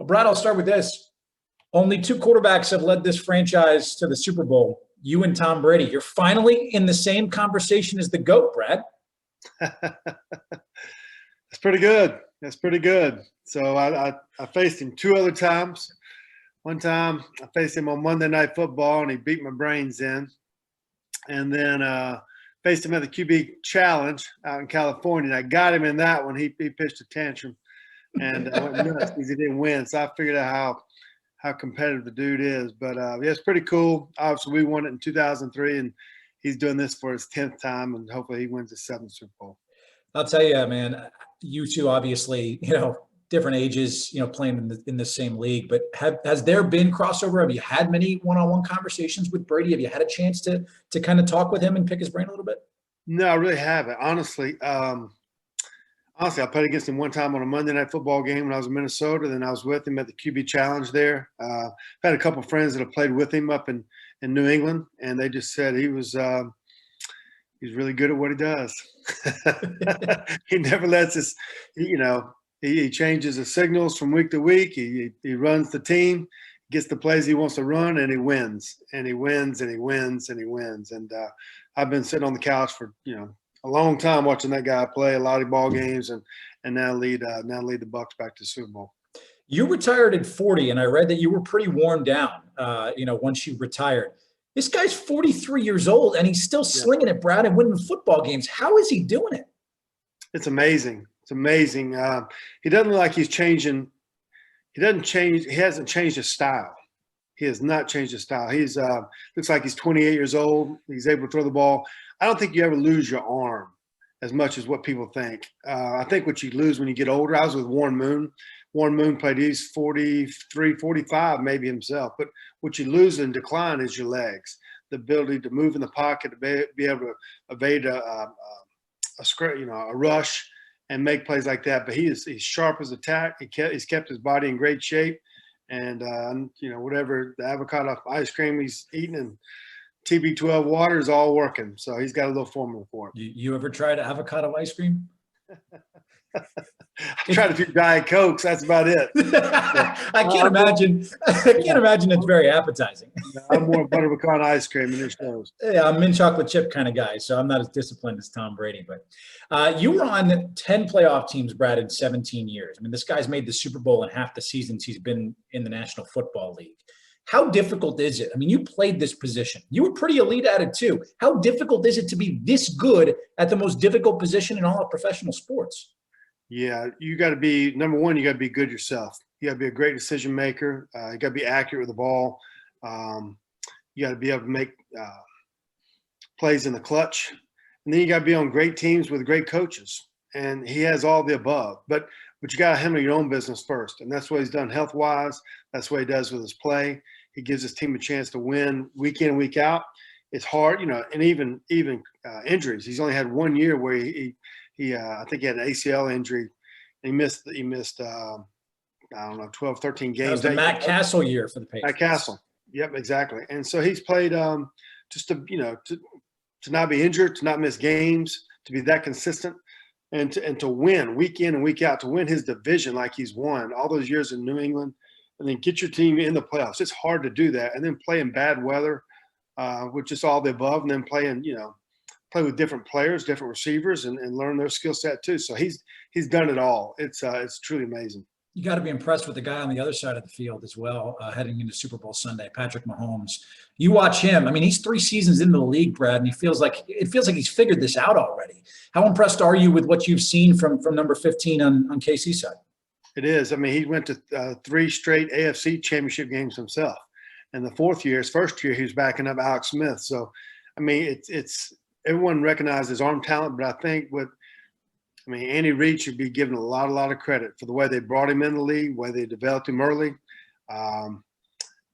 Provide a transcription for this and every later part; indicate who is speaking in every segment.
Speaker 1: Well, Brad, I'll start with this. Only two quarterbacks have led this franchise to the Super Bowl. You and Tom Brady. You're finally in the same conversation as the GOAT, Brad.
Speaker 2: That's pretty good. That's pretty good. So I faced him two other times. One time I faced him on Monday Night Football, and he beat my brains in. And then faced him at the QB Challenge out in California. And I got him in that one. He pitched a tantrum, and I went nuts because he didn't win. So I figured out how competitive the dude is. But yeah, it's pretty cool. Obviously, we won it in 2003, and he's doing this for his 10th time, and hopefully he wins his 7th Super Bowl.
Speaker 1: I'll tell you, man, you two obviously, different ages, playing in the same league, but has there been crossover? Have you had many one-on-one conversations with Brady? Have you had a chance to kind of talk with him and pick his brain a little bit?
Speaker 2: No, I really haven't. Honestly, I played against him one time on a Monday Night Football game when I was in Minnesota. Then I was with him at the QB Challenge there. I've had a couple of friends that have played with him up in New England, and they just said he's really good at what he does. He never lets us, he changes the signals from week to week. He runs the team, gets the plays he wants to run, and he wins. And he wins, and he wins, and he wins. And I've been sitting on the couch for, a long time watching that guy play a lot of ball games and now lead the Bucs back to the Super Bowl.
Speaker 1: You retired at 40, and I read that you were pretty worn down, once you retired. This guy's 43 years old, and he's still slinging it, Brad, and winning football games. How is he doing it?
Speaker 2: It's amazing. It's amazing. He doesn't look like he's changing. He hasn't changed his style. He has not changed his style. He's looks like he's 28 years old. He's able to throw the ball. I don't think you ever lose your arm as much as what people think. I think what you lose when you get older. I was with Warren Moon. Warren Moon played, he's 43, 45 maybe himself. But what you lose in decline is your legs, the ability to move in the pocket, to be able to evade a rush and make plays like that. But he's sharp as a tack. He's kept his body in great shape. And, whatever the avocado ice cream he's eating and TB12 water is all working. So he's got a little formula for it.
Speaker 1: You ever tried avocado ice cream?
Speaker 2: I tried a few Diet Cokes. That's about it.
Speaker 1: I can't imagine. I can't imagine it's very appetizing.
Speaker 2: I'm more butter pecan ice cream than this shows.
Speaker 1: Yeah, I'm mint chocolate chip kind of guy, so I'm not as disciplined as Tom Brady. But you were on 10 playoff teams, Brad, in 17 years. I mean, this guy's made the Super Bowl in half the seasons he's been in the National Football League. How difficult is it? I mean, you played this position. You were pretty elite at it too. How difficult is it to be this good at the most difficult position in all of professional sports?
Speaker 2: Yeah, you got to be, number one, you got to be good yourself. You got to be a great decision maker. You got to be accurate with the ball. You got to be able to make plays in the clutch. And then you got to be on great teams with great coaches. And he has all the above. But you got to handle your own business first. And that's what he's done health-wise. That's what he does with his play. He gives his team a chance to win week in and week out. It's hard, and even injuries. He's only had 1 year where I think he had an ACL injury. He missed 12, 13 games.
Speaker 1: That was the Matt Castle year for the Patriots.
Speaker 2: Matt Castle. Yep, exactly. And so he's played just to not be injured, to not miss games, to be that consistent, and to win week in and week out, to win his division like he's won all those years in New England, and then get your team in the playoffs. It's hard to do that. And then play in bad weather, with just all the above, and then play with different players, different receivers, and learn their skill set too. So he's done it all. It's truly amazing.
Speaker 1: You got to be impressed with the guy on the other side of the field as well, heading into Super Bowl Sunday, Patrick Mahomes. You watch him. I mean, he's 3 seasons into the league, Brad, and it feels like he's figured this out already. How impressed are you with what you've seen from number 15 on KC's side?
Speaker 2: It is. I mean, he went to 3 straight AFC championship games himself. And the his first year, he was backing up Alex Smith. So, I mean, it's everyone recognizes his arm talent, but I think Andy Reid should be given a lot of credit for the way they brought him in the league, the way they developed him early, and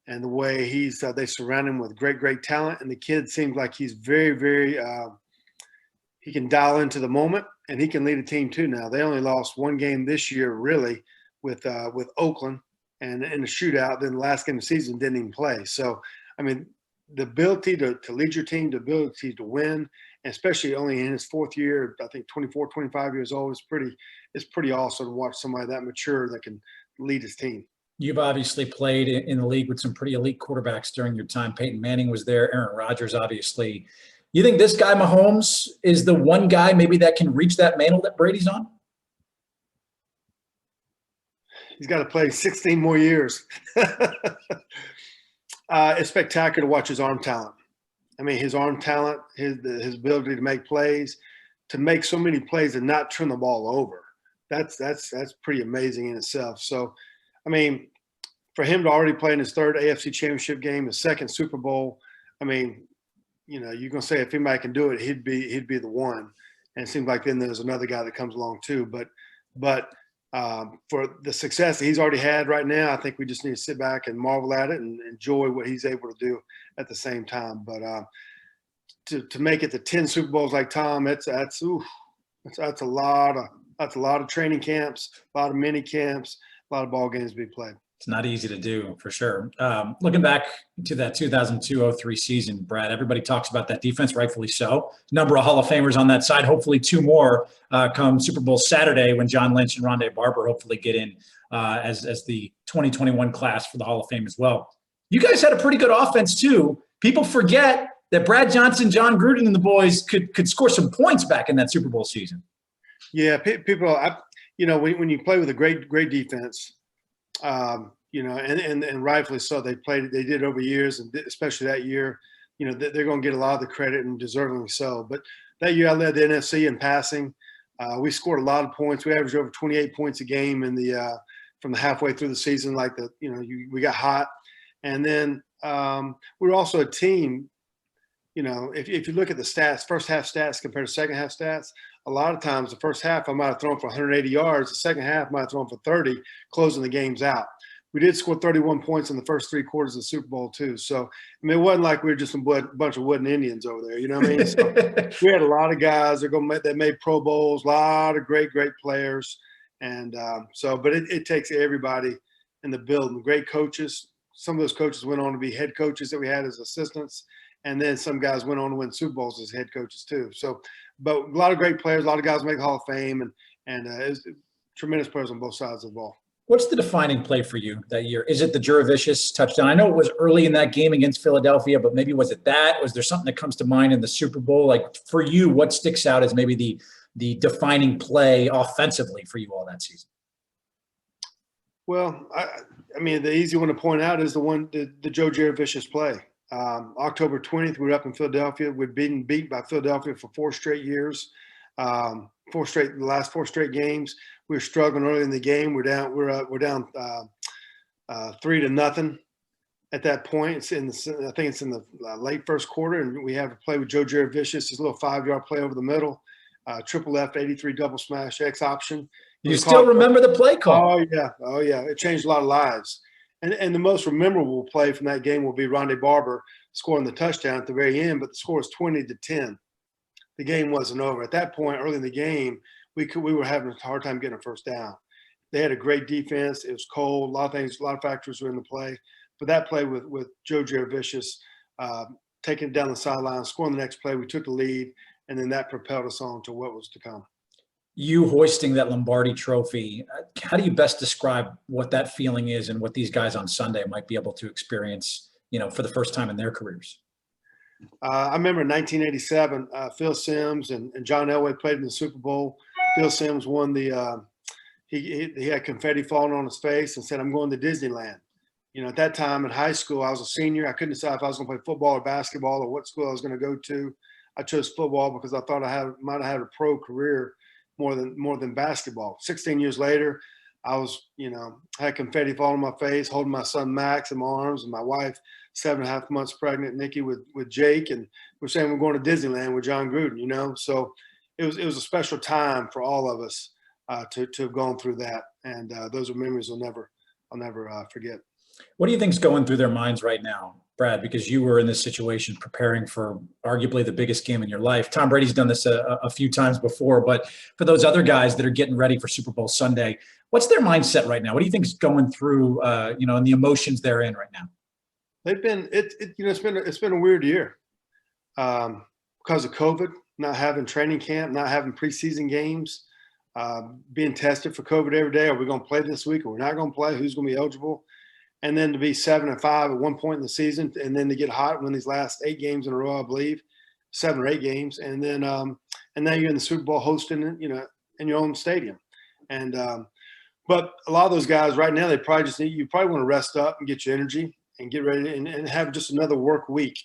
Speaker 2: the way they surround him with great talent. And the kid seems like he's very, very he can dial into the moment, and he can lead a team too now. They only lost 1 game this year, really, with Oakland, and in the shootout. Then the last game of the season didn't even play. So, I mean, the ability to lead your team, the ability to win, and especially only in his 4th year, I think 24, 25 years old, it's pretty awesome to watch somebody that mature that can lead his team.
Speaker 1: You've obviously played in the league with some pretty elite quarterbacks during your time. Peyton Manning was there, Aaron Rodgers, obviously. You think this guy, Mahomes, is the one guy maybe that can reach that mantle that Brady's on?
Speaker 2: He's got to play 16 more years. It's spectacular to watch his arm talent. I mean, his arm talent, his ability to make plays, to make so many plays and not turn the ball over. That's pretty amazing in itself. So, I mean, for him to already play in his third AFC Championship game, his second Super Bowl, I mean, you're gonna say if anybody can do it, he'd be the one. And it seems like then there's another guy that comes along too. But for the success that he's already had right now, I think we just need to sit back and marvel at it and enjoy what he's able to do at the same time. But to make it to 10 Super Bowls like Tom, that's a lot of training camps, a lot of mini camps, a lot of ball games to be played.
Speaker 1: It's not easy to do, for sure. Looking back to that 2002-03 season, Brad, everybody talks about that defense, rightfully so. Number of Hall of Famers on that side. Hopefully two more come Super Bowl Saturday when John Lynch and Rondé Barber hopefully get in as the 2021 class for the Hall of Fame as well. You guys had a pretty good offense, too. People forget that Brad Johnson, John Gruden, and the boys could score some points back in that Super Bowl season.
Speaker 2: Yeah, people, when you play with a great defense, and rightfully so, they did over years, and especially that year, they're going to get a lot of the credit and deservingly so. But that year I led the NFC in passing. We scored a lot of points. We averaged over 28 points a game from the halfway through the season. We got hot. And then we were also a team. If you look at the stats, first half stats compared to second half stats, a lot of times the first half I might have thrown for 180 yards. The second half I might have thrown for 30, closing the games out. We did score 31 points in the first three quarters of the Super Bowl too. So, I mean, it wasn't like we were just a bunch of wooden Indians over there. You know what I mean? So we had a lot of guys that made Pro Bowls, a lot of great players. And but it takes everybody in the building, great coaches. Some of those coaches went on to be head coaches that we had as assistants. And then some guys went on to win Super Bowls as head coaches too. So, but a lot of great players, a lot of guys make the Hall of Fame, and it was tremendous players on both sides of the ball.
Speaker 1: What's the defining play for you that year? Is it the Jurevicius touchdown? I know it was early in that game against Philadelphia, but maybe was it that? Was there something that comes to mind in the Super Bowl? Like for you, what sticks out as maybe the defining play offensively for you all that season?
Speaker 2: Well, I mean, the easy one to point out is the Joe Jurevicius play. October 20th, we were up in Philadelphia. We'd been beat by Philadelphia for 4 straight years, the last 4 straight games. We were struggling early in the game. We're down 3-0 at that point. I think it's in the late first quarter, and we have a play with Joe Jurevicius, his little 5-yard play over the middle, triple left, 83 double smash X option.
Speaker 1: You still remember the play call?
Speaker 2: Oh yeah, it changed a lot of lives. And the most memorable play from that game will be Rondé Barber scoring the touchdown at the very end, but the score was 20-10. The game wasn't over. At that point, early in the game, we were having a hard time getting a first down. They had a great defense. It was cold. A lot of factors were in the play. But that play with Joe Jurevicius taking it down the sideline, scoring the next play, we took the lead, and then that propelled us on to what was to come.
Speaker 1: You hoisting that Lombardi trophy, how do you best describe what that feeling is and what these guys on Sunday might be able to experience, for the first time in their careers?
Speaker 2: I remember in 1987, Phil Simms and John Elway played in the Super Bowl. Phil Simms won he had confetti falling on his face and said, "I'm going to Disneyland." At that time in high school, I was a senior. I couldn't decide if I was going to play football or basketball or what school I was going to go to. I chose football because I thought I might have had a pro career more than basketball. 16 years later, I was, had confetti falling on my face, holding my son Max in my arms, and my wife, 7.5 months pregnant, Nikki, with Jake, and we're saying we're going to Disneyland with John Gruden. So it was a special time for all of us to have gone through that, and those are memories I'll never forget.
Speaker 1: What do you think's going through their minds right now, Brad? Because you were in this situation preparing for arguably the biggest game in your life. Tom Brady's done this a few times before, but for those other guys that are getting ready for Super Bowl Sunday, what's their mindset right now? What do you think is going through, and the emotions they're in right now?
Speaker 2: It's been a weird year because of COVID, not having training camp, not having preseason games. being tested for COVID every day. Are we going to play this week? Or we're not going to play? Who's going to be eligible? And then to be 7-5 at one point in the season, and then to get hot and win these last 8 games in a row, I believe, 7 or 8 games, and then and now you're in the Super Bowl hosting it, in your own stadium. And but a lot of those guys right now, they probably just you probably want to rest up and get your energy and get ready and have just another work week.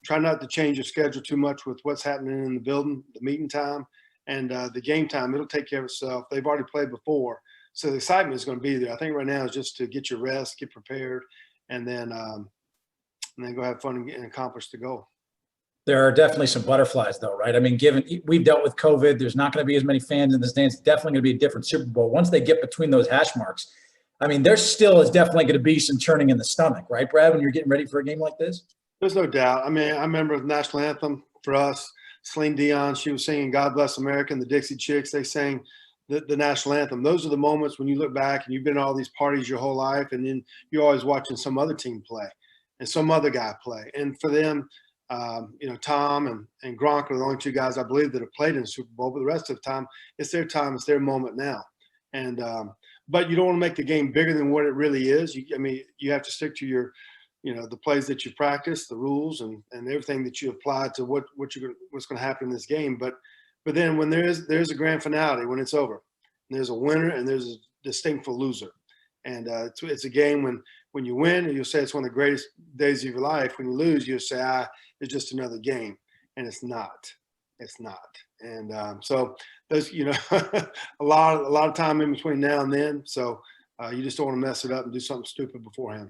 Speaker 2: Try not to change your schedule too much with what's happening in the building, the meeting time, and the game time. It'll take care of itself. They've already played before. So the excitement is going to be there. I think right now is just to get your rest, get prepared, and then go have fun and accomplish the goal.
Speaker 1: There are definitely some butterflies, though, right? I mean, given we've dealt with COVID, there's not going to be as many fans in the stands. It's definitely going to be a different Super Bowl. Once they get between those hash marks, I mean, there still is definitely going to be some churning in the stomach, right, Brad, when you're getting ready for a game like this?
Speaker 2: There's no doubt. I mean, I remember the national anthem for us, Celine Dion, she was singing God Bless America, and the Dixie Chicks, they sang the national anthem. Those are the moments when you look back and you've been to all these parties your whole life, and then you're always watching some other team play and some other guy play. And for them, Tom and Gronk are the only 2 guys I believe that have played in the Super Bowl, but the rest of the time, it's their time, it's their moment now. And but you don't want to make the game bigger than what it really is. You have to stick to your, the plays that you practice, the rules, and everything that you apply to what's going to happen in this game. But then when there's a grand finale, when it's over, there's a winner and there's a distinctful loser. And it's a game when you win, you'll say it's one of the greatest days of your life. When you lose, you'll say, it's just another game. And it's not. It's not. And so there's, a lot of time in between now and then. So you just don't want to mess it up and do something stupid beforehand.